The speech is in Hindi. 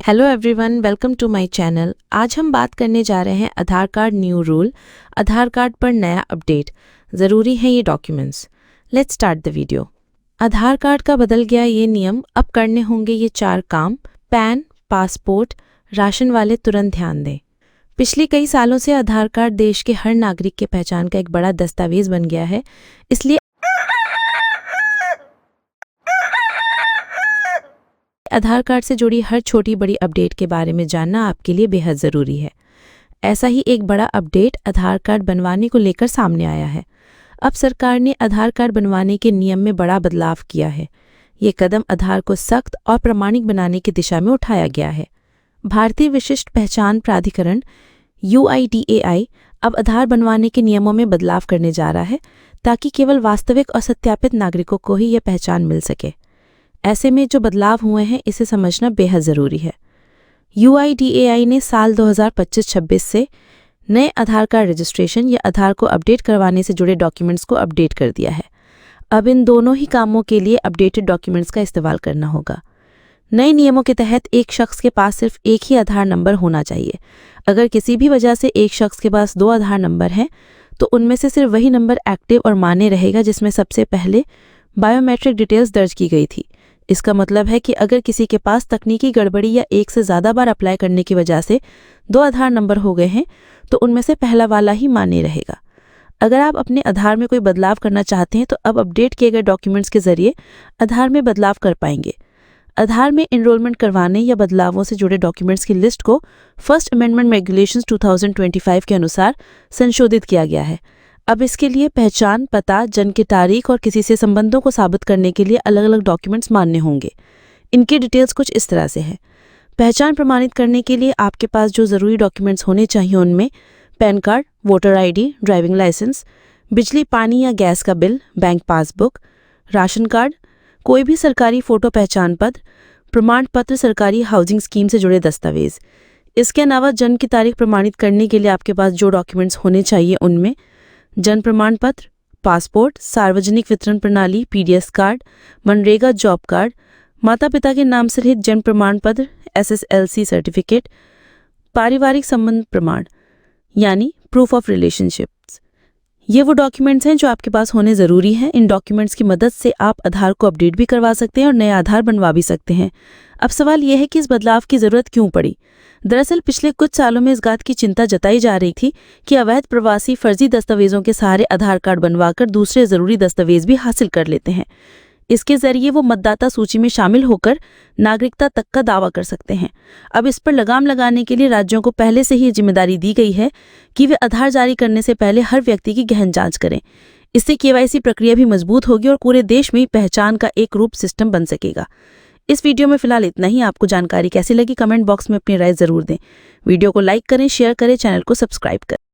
Hello everyone, welcome to my channel. आज हम बात करने जा रहे हैं Aadhaar card new rule, Aadhaar card पर नया अपडेट। ज़रूरी है ये documents. Let's start the video. Aadhaar card का बदल गया ये नियम। अब करने होंगे ये 4 काम। पैन, पासपोर्ट, राशन वाले तुरंत ध्यान दें। पिछले कई सालों से आधार कार्ड देश के हर नागरिक के पहचान का एक बड़ा दस्तावेज बन गया है। इसलिए आधार कार्ड से जुड़ी हर छोटी बड़ी अपडेट के बारे में जानना आपके लिए बेहद ज़रूरी है। ऐसा ही एक बड़ा अपडेट आधार कार्ड बनवाने को लेकर सामने आया है। अब सरकार ने आधार कार्ड बनवाने के नियम में बड़ा बदलाव किया है। ये कदम आधार को सख्त और प्रामाणिक बनाने की दिशा में उठाया गया है। भारतीय विशिष्ट पहचान प्राधिकरण UIDAI अब आधार बनवाने के नियमों में बदलाव करने जा रहा है, ताकि केवल वास्तविक और सत्यापित नागरिकों को ही यह पहचान मिल सके। ऐसे में जो बदलाव हुए हैं, इसे समझना बेहद ज़रूरी है। UIDAI ने साल 2025-26 से नए आधार कार्ड रजिस्ट्रेशन या आधार को अपडेट करवाने से जुड़े डॉक्यूमेंट्स को अपडेट कर दिया है। अब इन दोनों ही कामों के लिए अपडेटेड डॉक्यूमेंट्स का इस्तेमाल करना होगा। नए नियमों के तहत एक शख्स के पास सिर्फ एक ही आधार नंबर होना चाहिए। अगर किसी भी वजह से एक शख्स के पास 2 आधार नंबर हैं, तो उनमें से सिर्फ वही नंबर एक्टिव और मान्य रहेगा जिसमें सबसे पहले बायोमेट्रिक डिटेल्स दर्ज की गई थी। इसका मतलब है कि अगर किसी के पास तकनीकी गड़बड़ी या एक से ज़्यादा बार अप्लाई करने की वजह से 2 आधार नंबर हो गए हैं, तो उनमें से पहला वाला ही मान्य रहेगा। अगर आप अपने आधार में कोई बदलाव करना चाहते हैं, तो अब अपडेट किए गए डॉक्यूमेंट्स के जरिए आधार में बदलाव कर पाएंगे। आधार में एनरोलमेंट करवाने या बदलावों से जुड़े डॉक्यूमेंट्स की लिस्ट को फर्स्ट अमेंडमेंट रेगुलेशंस 2025 के अनुसार संशोधित किया गया है। अब इसके लिए पहचान, पता, जन्म की तारीख और किसी से संबंधों को साबित करने के लिए अलग अलग डॉक्यूमेंट्स मान्य होंगे। इनकी डिटेल्स कुछ इस तरह से है। पहचान प्रमाणित करने के लिए आपके पास जो ज़रूरी डॉक्यूमेंट्स होने चाहिए, उनमें PAN card, voter ID, driving licence, बिजली, पानी या गैस का bill, bank passbook, ration card, कोई भी सरकारी फ़ोटो पहचान पत्र, प्रमाण पत्र, सरकारी हाउसिंग स्कीम से जुड़े दस्तावेज। इसके अलावा जन्म की तारीख प्रमाणित करने के लिए आपके पास जो डॉक्यूमेंट्स होने चाहिए, उनमें जन्म प्रमाण पत्र, पासपोर्ट, सार्वजनिक वितरण प्रणाली PDS card, MNREGA job card, माता पिता के नाम से रहित जन्म प्रमाण पत्र SSLC सर्टिफिकेट, पारिवारिक संबंध प्रमाण यानी प्रूफ ऑफ रिलेशनशिप्स। ये वो डॉक्यूमेंट्स हैं जो आपके पास होने ज़रूरी हैं। इन डॉक्यूमेंट्स की मदद से आप आधार को अपडेट भी करवा सकते हैं और नया आधार बनवा भी सकते हैं। अब सवाल यह है कि इस बदलाव की ज़रूरत क्यों पड़ी। दरअसल पिछले कुछ सालों में इस बात की चिंता जताई जा रही थी कि अवैध प्रवासी फर्जी दस्तावेजों के सहारे आधार कार्ड बनवाकर दूसरे ज़रूरी दस्तावेज भी हासिल कर लेते हैं। इसके जरिए वो मतदाता सूची में शामिल होकर नागरिकता तक का दावा कर सकते हैं। अब इस पर लगाम लगाने के लिए राज्यों को पहले से ही जिम्मेदारी दी गई है कि वे आधार जारी करने से पहले हर व्यक्ति की गहन जांच करें। इससे KYC प्रक्रिया भी मजबूत होगी और पूरे देश में पहचान का एक रूप सिस्टम बन सकेगा। इस वीडियो में फिलहाल इतना ही। आपको जानकारी कैसी लगी, कमेंट बॉक्स में अपनी राय ज़रूर दें। वीडियो को लाइक करें, शेयर करें, चैनल को सब्सक्राइब करें।